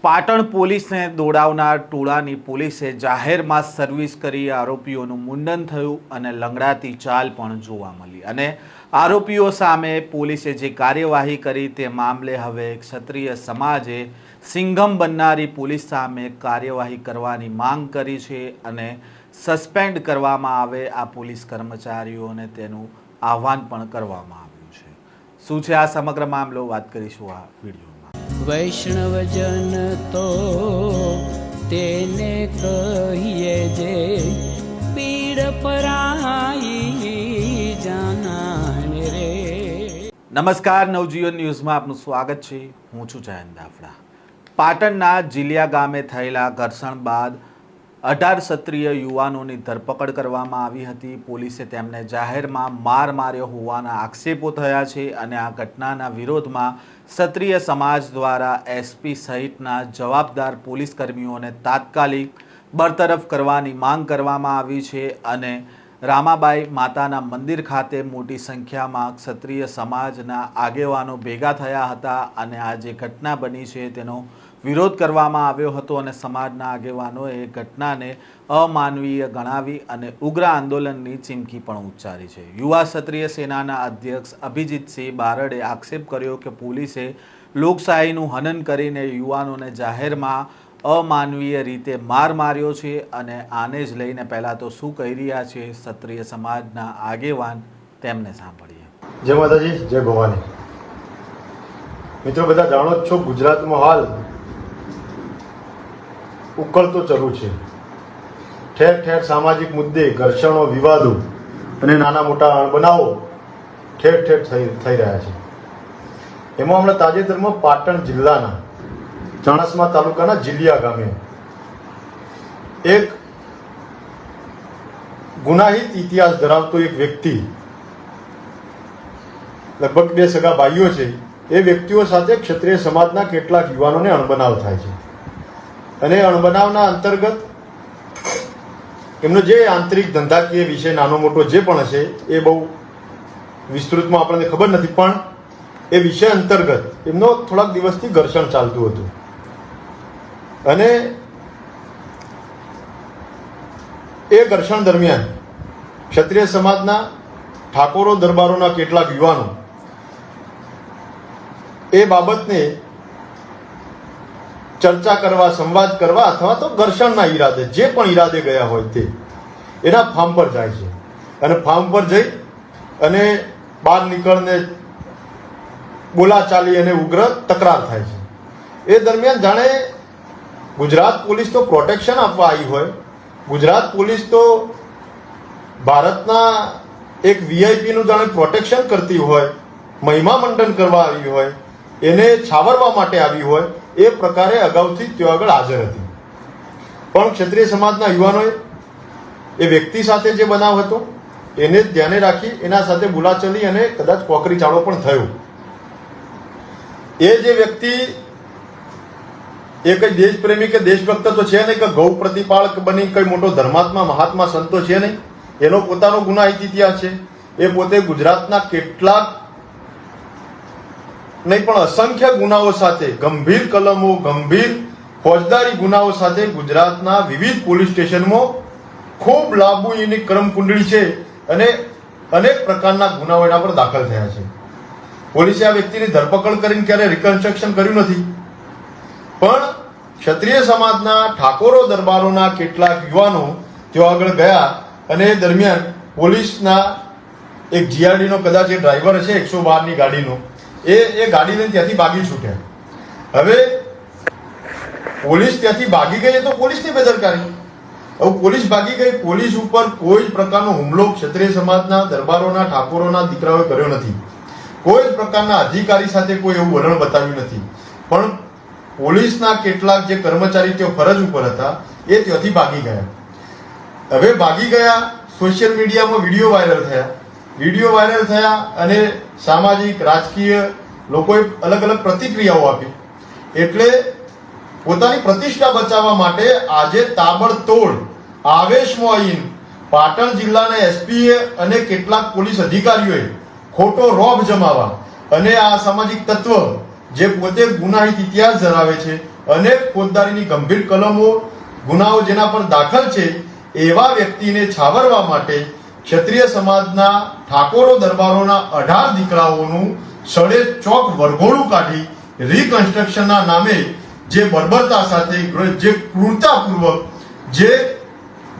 પાટણ પોલીસને દોડાવનાર ટોળાની પોલીસે જાહેરમાં સર્વિસ કરી આરોપીઓનું મુંડન થયું અને લંગડાતી ચાલ પણ જોવા મળી અને આરોપીઓ સામે પોલીસે જે કાર્યવાહી કરી તે મામલે હવે ક્ષત્રિય સમાજે સિંઘમ બનનારી પોલીસ સામે કાર્યવાહી કરવાની માંગ કરી છે અને સસ્પેન્ડ કરવામાં આવે આ પોલીસ કર્મચારીઓને તેનું આહવાન પણ કરવામાં આવ્યું છે। શું છે આ સમગ્ર મામલો વાત કરીશું આ વિડીયોમાં। વૈષ્ણવજન તો તેને કહીએ જે પીડ પરાઈ જાનાને રે। નમસ્કાર, નવજીવન ન્યૂઝમાં આપનું સ્વાગત છે। હું છું જયંત દાફડા। પાટણના જીલિયા ગામે થયેલા ઘર્ષણ બાદ 18 ક્ષત્રિય યુવાનોની ધરપકડ કરવામાં આવી હતી। પોલીસે તેમને જાહેરમાં માર માર્યો હોવાના આક્ષેપો થયા છે અને આ ઘટનાના વિરોધમાં ક્ષત્રિય સમાજ દ્વારા એસપી સહિતના જવાબદાર પોલીસ કર્મીઓને તાત્કાલિક બરતરફ કરવાની માંગ કરવામાં આવી છે અને રામાબાઈ માતાના મંદિર ખાતે મોટી સંખ્યામાં ક્ષત્રિય સમાજના આગેવાનો ભેગા થયા હતા અને આ જે ઘટના બની છે તેનો વિરોધ કરવામાં આવ્યો હતો અને સમાજના આગેવાનોએ ઘટનાને અમાનવીય ગણાવી અને ઉગ્ર આંદોલનની ચીમકી પણ ઉચ્ચારી છે। યુવા ક્ષત્રિય સેનાના અધ્યક્ષ અભિજીતસિંહ બારડે આક્ષેપ કર્યો કે પોલીસે લોકશાહીનું હનન કરીને યુવાનોને જાહેરમાં અમાનવીય રીતે માર માર્યો છે અને આને જ લઈને પહેલાં તો શું કહી રહ્યા છે ક્ષત્રિય સમાજના આગેવાન તેમને સાંભળીએ। જય માતાજી, જય ભવાની। મિત્રો, બધા જાણો જ છો, ગુજરાતમાં હાલ ઉકળતો ચરુ છે। ઠેર ઠેર સામાજિક મુદ્દે ઘર્ષણો, વિવાદો અને નાના મોટા અણબનાવો ઠેર ઠેર થઈ રહ્યા છે। એમાં હમણાં તાજેતરમાં પાટણ જિલ્લાના ચાણસ્મા તાલુકાના જીલિયા ગામે એક ગુનાહિત ઇતિહાસ ધરાવતો એક વ્યક્તિ, લગભગ 2 સગા ભાઈઓ છે, એ વ્યક્તિઓ સાથે ક્ષત્રિય સમાજના કેટલાક યુવાનોને અણબનાવ થાય છે અને અણબનાવના અંતર્ગત એમનો જે આંતરિક ધંધાકીય વિષય નાનો મોટો જે પણ હશે એ બહુ વિસ્તૃતમાં આપણને ખબર નથી, પણ એ વિષય અંતર્ગત એમનો થોડાક દિવસથી ઘર્ષણ ચાલતું હતું અને એ ઘર્ષણ દરમિયાન ક્ષત્રિય સમાજના ઠાકોરો દરબારોના કેટલાક યુવાનો એ બાબતને ચર્ચા કરવા, સંવાદ કરવા અથવા તો ઘર્ષણના ઈરાદે જે પણ ઈરાદે ગયા હોય તે એના ફાર્મ પર જાય છે અને ફાર્મ પર જઈ અને બહાર નીકળને બોલાચાલી અને ઉગ્ર તકરાર થાય છે। એ દરમિયાન જાણે ગુજરાત પોલીસ તો પ્રોટેક્શન આપવા આવી હોય, ગુજરાત પોલીસ તો ભારતના એક વીઆઈપીનું જાણે પ્રોટેક્શન કરતી હોય, મહિમા મંડન કરવા આવી હોય, એને છાવરવા માટે આવી હોય, એ પ્રકારે અગાઉથી ત્યાં આગળ હાજર હતી। પણ ક્ષત્રિય સમાજના યુવાનોએ એ વ્યક્તિ સાથે જે બનાવ હતો એને ધ્યાને રાખી એના સાથે બોલાચાલી અને કદાચ કોકરી ચાળો પણ થયો। એ જે વ્યક્તિ એ કઈ દેશપ્રેમી કે દેશભક્ત તો છે નહીં, કે ગૌ પ્રતિપાળક બની કઈ મોટો ધર્માત્મા મહાત્મા સંતો છે નહીં, એનો પોતાનો ગુનાહિત ઇતિહાસ છે। એ પોતે ગુજરાતના કેટલાક નહીં પણ અસંખ્ય ગુનાઓ સાથે, ગંભીર કલમો, ગંભીર ફોજદારી ગુનાઓ સાથે ગુજરાતના વિવિધ પોલીસ સ્ટેશનમાં ખૂબ લાંબુ એની ક્રમકુંડળી છે અને અનેક પ્રકારના ગુનાઓ એના પર દાખલ થયા છે। પોલીસે આ વ્યક્તિની ધરપકડ કરીને ક્યારે રિકન્સ્ટ્રક્શન કર્યું નથી, પણ ક્ષત્રિય સમાજના ઠાકોરો દરબારોના કેટલાક યુવાનો ત્યાં આગળ ગયા અને એ દરમિયાન પોલીસના એક જીઆરડીનો કદાચ એ ડ્રાઈવર હશે 112ની ગાડીનો, એ ગાડી લઈને ત્યાંથી ભાગી છૂટ્યા। હવે પોલીસ ત્યાંથી ભાગી ગઈ તો પોલીસની બેદરકારી। હવે પોલીસ ભાગી ગઈ, પોલીસ ઉપર કોઈ પ્રકારનો હુમલો ક્ષત્રિય સમાજના દરબારોના ઠાકોરોના દીકરાઓએ કર્યો નથી, કોઈ જ પ્રકારના અધિકારી સાથે કોઈ એવું વલણ બતાવ્યું નથી, પણ પોલીસના કેટલાક જે કર્મચારી તેઓ ફરજ ઉપર હતા એ ત્યાંથી ભાગી ગયા। હવે ભાગી ગયા, સોશિયલ મીડિયામાં વિડીયો વાયરલ થયા અને સામાજિક, રાજકીય લોકોએ અલગ અલગ પ્રતિક્રિયાઓ આપી। એટલે પોતાની પ્રતિષ્ઠા બચાવવા માટે આજે તાબડતોડ આવેશમાં આવીને પાટણ જિલ્લાના એસપીએ અને કેટલાક પોલીસ અધિકારીઓએ ખોટો રોબ જમાવા અને આ સામાજિક તત્વ જે પોતે ગુનાહિત ઇતિહાસ ધરાવે છે અનેક ફોજદારીની ગંભીર કલમો ગુનાઓ જેના પર દાખલ છે એવા વ્યક્તિને છાવરવા માટે ક્ષત્રિય સમાજના ઠાકોરો દરબારોના 18 દીકરાઓનું સડે ચોક વરઘોડું કાઢી રિકન્સ્ટ્રક્શનના નામે જે બર્બરતા સાથે જે ક્રૂરતાપૂર્વક જે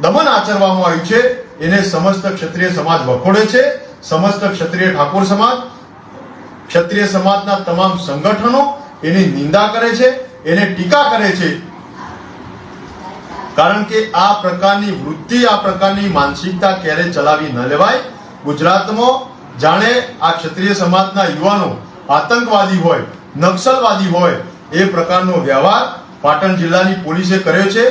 દમન આચરવામાં આવ્યું છે એને સમસ્ત ક્ષત્રિય સમાજ વખોડે છે. સમસ્ત ક્ષત્રિય ઠાકોર સમાજ, ક્ષત્રિય સમાજના તમામ સંગઠનો એની નિંદા કરે છે, એને ટીકા કરે છે. કારણ કે આ પ્રકારની વૃત્તિ, આ પ્રકારની માનસિકતા ક્યારે ચલાવી ન લેવાય. ગુજરાતમાં જાણે આ ક્ષત્રિય સમાજના યુવાનો આતંકવાદી હોય, નક્સલવાદી હોય એ પ્રકારનો વ્યવહાર પાટણ જિલ્લાની પોલીસે કર્યો છે.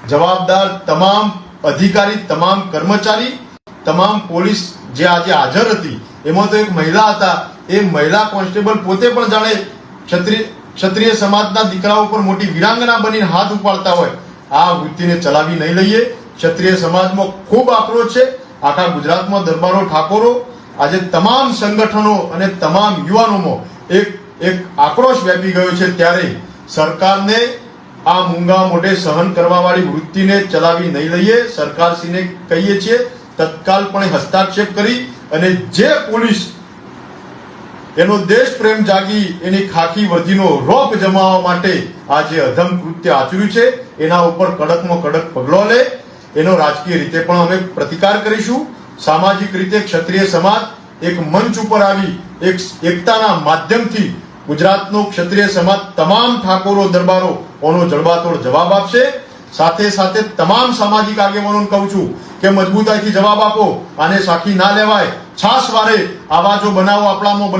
જવાબદાર તમામ અધિકારી, તમામ કર્મચારી, તમામ પોલીસ જે આજે હાજર હતી એમાં તો એક મહિલા હતા, એ મહિલા કોન્સ્ટેબલ પોતે પણ જાણે ક્ષત્રિય સમાજના દીકરાઓ પર મોટી વીરાંગના બનીને હાથ ઉપાડતા હોય. આ વૃત્તિને ચલાવી નહીં લઈએ. ક્ષત્રિય સમાજમાં ખૂબ આક્રોશ છે. આખા ગુજરાતમાં દરબારો, ઠાકોરો, આજે તમામ સંગઠનો અને તમામ યુવાનોમાં એક આક્રોશ વ્યાપી ગયો છે. ત્યારે સરકારને આ મૂંગા મોઢે સહન કરવા વાળી વૃત્તિને ચલાવી નહીં લઈએ. સરકારશ્રીને કહીએ છીએ તત્કાલપણે હસ્તક્ષેપ કરી અને જે પોલીસ એનો દેશ પ્રેમ જાગી એની ખાખી વર્દીનો રોપ જમાવવા માટે આ જે અધમ કૃત્ય આચર્યું છે એના ઉપર કડકમાં કડક પગલો લે. એનો રાજકીય રીતે પણ અમે પ્રતિકાર કરીશું. સામાજિક રીતે ક્ષત્રિય સમાજ એક મંચ ઉપર આવી એક એકતાના માધ્યમથી ગુજરાતનો ક્ષત્રિય સમાજ તમામ ઠાકોરો દરબારો ઓનો જડબાતોડ જવાબ આપશે. સાથે સાથે તમામ સામાજિક આગેવાનોને કહું છું કે મજબૂતાઈથી જવાબ આપો. આને સાખી ના લેવાય. છાસવારે આવા જો બનાવો આપણામાં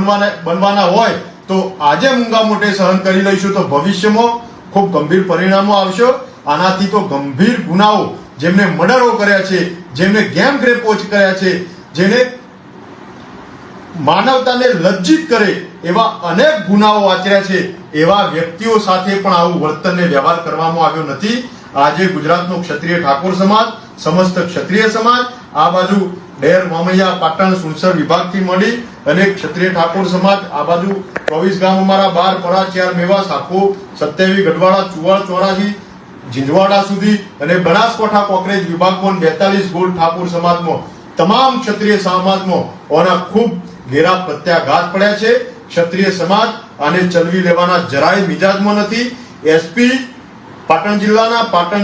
બનવાના હોય તો આજે મૂંગા મોઢે સહન કરી લઈશું તો ભવિષ્યમાં ખૂબ ગંભીર પરિણામો આવશે. આનાથી તો ગંભીર ગુનાઓ, જેમને મર્ડરો કર્યા છે, જેમને ગેમ રેપો કર્યા છે, જેને માનવતાને લજ્જિત કરે એવા અનેક ગુનાઓ આચર્યા છે, એવા વ્યક્તિઓ સાથે પણ આવું વર્તનને વ્યવહાર કરવામાં આવ્યો નથી. આજે ગુજરાતનો ક્ષત્રિય ઠાકોર સમાજ, સમસ્ત ક્ષત્રિય સમાજ, આ બાજુ ડેર, મામૈયા, પાટણ, સુરસર વિભાગથી મળી અને ક્ષત્રિય ઠાકોર સમાજ આ બાજુ 24 ગામ અમારા 12 પરા, 4 મેવાસ, આખો 27 ગઢવાડા, ચુવાડ, ચોરાજી, ઝીંઝવાડા સુધી અને બનાસકાંઠા કોકરેજ વિભાગમાં 42 ગોળ ઠાકોર સમાજમાં તમામ ક્ષત્રિય સમાજમાં ઓના ખૂબ ઘેરા પ્રત્યાઘાત પડ્યા છે. ક્ષત્રિય સમાજ આને ચલવી લેવાના જરાય મિજાજમાં નથી. એસપી પાટણ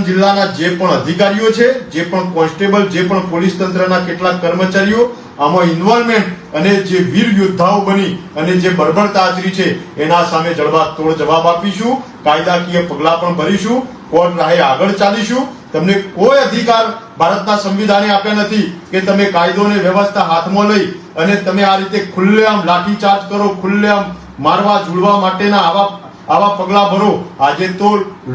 જિલ્લાના જે પણ અધિકારીઓ છે, જે પણ કોન્સ્ટેબલ, જે પણ પોલીસ તંત્રના કેટલાક કર્મચારીઓ આમાં ઇન્વોલ્વમેન્ટ અને જે વીર યોદ્ધાઓ બની અને જે બર્બરતા આચરી છે એના સામે જડબાતોડ જવાબ આપીશું. કાયદાકીય પગલાં પણ ભરીશું. કોર્ટ રાહે આગળ ચાલીશું. તમને કોઈ અધિકાર ભારતના સંવિધાને આપ્યા નથી કે તમે કાયદો અને વ્યવસ્થા હાથમાં લઈ અને તમે આ રીતે ખુલ્લેઆમ લાઠીચાર્જ કરો, ખુલ્લેઆમ મારવા ઝૂડવા માટેના આવા પગલા ભરો. આજે તો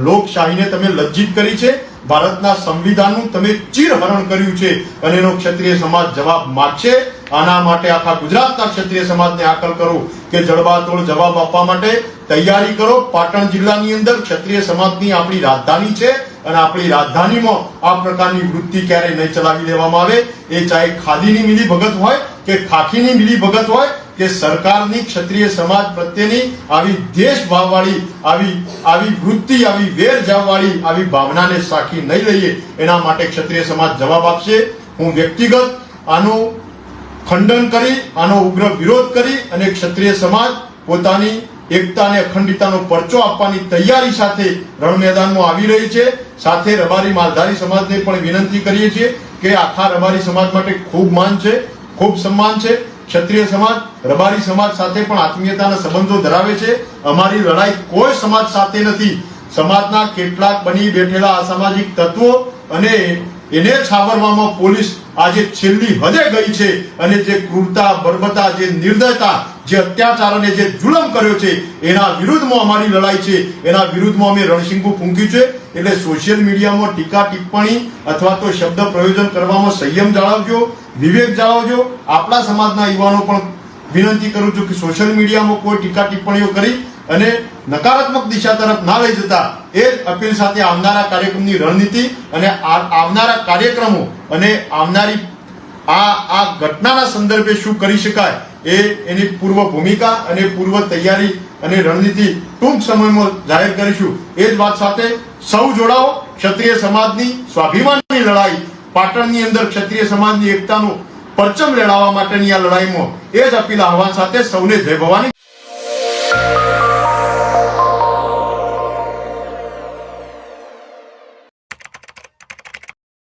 લોકશાહીને તમે લજ્જિત કરી છે. ભારતના સંવિધાનનું તમે ચીરહરણ કર્યું છે અને એનો ક્ષત્રિય સમાજ જવાબ માગશે. આના માટે આખા ગુજરાતના ક્ષત્રિય સમાજને આકલ કરો કે જડબાતોડ જવાબ આપવા માટે તૈયારી કરો. પાટણ જિલ્લાની અંદર ક્ષત્રિય સમાજની આપણી રાજધાની છે અને આપણી રાજધાનીમાં આ પ્રકારની વૃત્તિ ક્યારેય નહીં ચલાવી લેવામાં આવે. એ ચાહે ખાદીની મિલીભગત હોય કે ખાખીની મિલીભગત હોય કે સરકારની ક્ષત્રિય સમાજ પ્રત્યેની આવી દેશભાવવાળી, આવી વૃત્તિ, આવી વેર જાવવાળી આવી ભાવનાને સાખી નહીં લઈએ. એના માટે ક્ષત્રિય સમાજ જવાબ આપશે. હું વ્યક્તિગત આનું ખંડન કરી, આનો ઉગ્ર વિરોધ કરી અને ક્ષત્રિય સમાજ પોતાની એકતા અને અખંડિતતાનો પરચો આપવાની તૈયારી સાથે રણ મેદાનમાં આવી રહી છે. સાથે રબારી માલધારી સમાજને પણ વિનંતી કરીએ છીએ કે આખા રબારી સમાજ માટે ખૂબ માન છે, ખૂબ સન્માન છે. ક્ષત્રિય સમાજ રબારી સમાજ સાથે પણ આત્મીયતાના સંબંધો ધરાવે છે. અમારી લડાઈ કોઈ સમાજ સાથે નથી. સમાજના કેટલાક બની બેઠેલા અસામાજિક તત્વો અને એને છાવરવામાં પોલીસ આજે છેલ્લી હદે ગઈ છે અને જે ક્રૂરતા, બર્બરતા, જે નિર્દયતા, જે અત્યાચાર અને જે જુલમ કર્યો છે એના વિરુદ્ધમાં અમારી લડાઈ છે. એના વિરુદ્ધમાં અમે રણશીંગું ફૂંક્યું છે. એટલે સોશિયલ મીડિયામાં ટીકા ટિપ્પણી અથવા તો શબ્દ પ્રયોજન કરવામાં સંયમ જાળવજો, વિવેક જાળવજો. આપણા સમાજના યુવાનો પણ વિનંતી કરું છું કે સોશિયલ મીડિયામાં કોઈ ટીકા ટિપ્પણીઓ કરી અને નકારાત્મક દિશા તરફ ના લઈ જતા એ જ અપીલ સાથે આવનારા કાર્યક્રમની રણનીતિ અને આવનારા કાર્યક્રમો અને આવનારી આ ઘટનાના સંદર્ભે શું કરી શકાય એની પૂર્વ ભૂમિકા અને પૂર્વ તૈયારી અને રણનીતિ ટૂંક સમયમાં જાહેર કરીશું. એ જ વાત સાથે સૌ જોડાઓ. ક્ષત્રિય સમાજની સ્વાભિમાનની લડાઈ, પાટણની અંદર ક્ષત્રિય સમાજની એકતાનું પરચમ લહેરાવવા માટેની આ લડાઈમાં એ જ અપીલ આહવાન સાથે સૌને જય ભવાની.